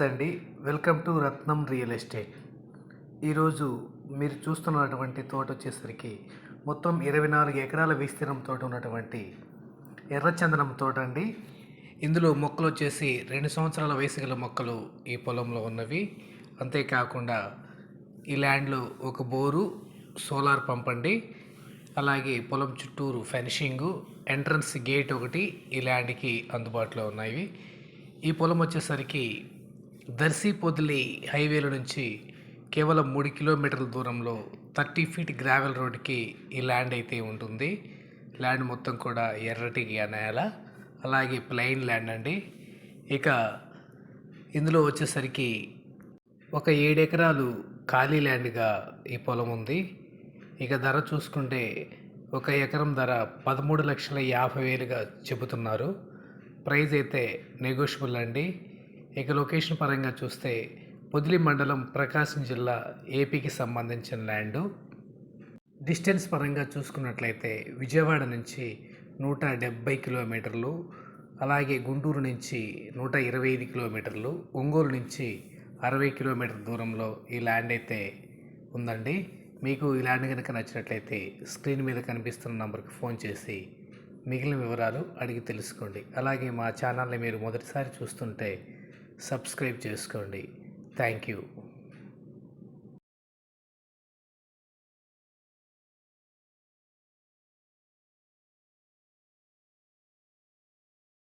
నమస్తే అండి. Welcome to Ratnam real estate. ఈరోజు మీరు చూస్తున్నటువంటి తోట వచ్చేసరికి మొత్తం 24 ఎకరాల విస్తీర్ణంతో ఉన్నటువంటి ఎర్రచందనం తోట అండి. ఇందులో మొక్కలు వచ్చేసి 2 సంవత్సరాల వయసు గల మొక్కలు ఈ పొలంలో ఉన్నవి. అంతేకాకుండా ఈ ల్యాండ్లో ఒక బోరు, సోలార్ పంప్ అండి. అలాగే పొలం చుట్టూరు ఫెన్షింగు, ఎంట్రన్స్ గేట్ ఒకటి ఈ ల్యాండ్కి అందుబాటులో ఉన్నాయి. ఈ పొలం వచ్చేసరికి దర్శి పొదిలి హైవేల నుంచి కేవలం 3 కిలోమీటర్ల దూరంలో 30 ఫీట్ గ్రావెల్ రోడ్కి ఈ ల్యాండ్ అయితే ఉంటుంది. ల్యాండ్ మొత్తం కూడా ఎర్రటి నేల, అలాగే ప్లెయిన్ ల్యాండ్ అండి. ఇక ఇందులో వచ్చేసరికి ఒక 7 ఎకరాలు ఖాళీ ల్యాండ్గా ఈ పొలం ఉంది. ఇక ధర చూసుకుంటే ఒక ఎకరం ధర 13,50,000గా చెబుతున్నారు. ప్రైస్ అయితే నెగోషియబుల్ అండి. ఇక లొకేషన్ పరంగా చూస్తే పొదిలి మండలం, ప్రకాశం జిల్లా, ఏపీకి సంబంధించిన ల్యాండు. డిస్టెన్స్ పరంగా చూసుకున్నట్లయితే విజయవాడ నుంచి 170 కిలోమీటర్లు, అలాగే గుంటూరు నుంచి 125 కిలోమీటర్లు, ఒంగోలు నుంచి 60 కిలోమీటర్ల దూరంలో ఈ ల్యాండ్ అయితే ఉందండి. మీకు ఈ ల్యాండ్ కనుక నచ్చినట్లయితే స్క్రీన్ మీద కనిపిస్తున్న నంబర్కి ఫోన్ చేసి మిగిలిన వివరాలు అడిగి తెలుసుకోండి. అలాగే మా ఛానల్ని మీరు మొదటిసారి చూస్తుంటే సబ్స్క్రైబ్ చేసుకోండి. Thank you.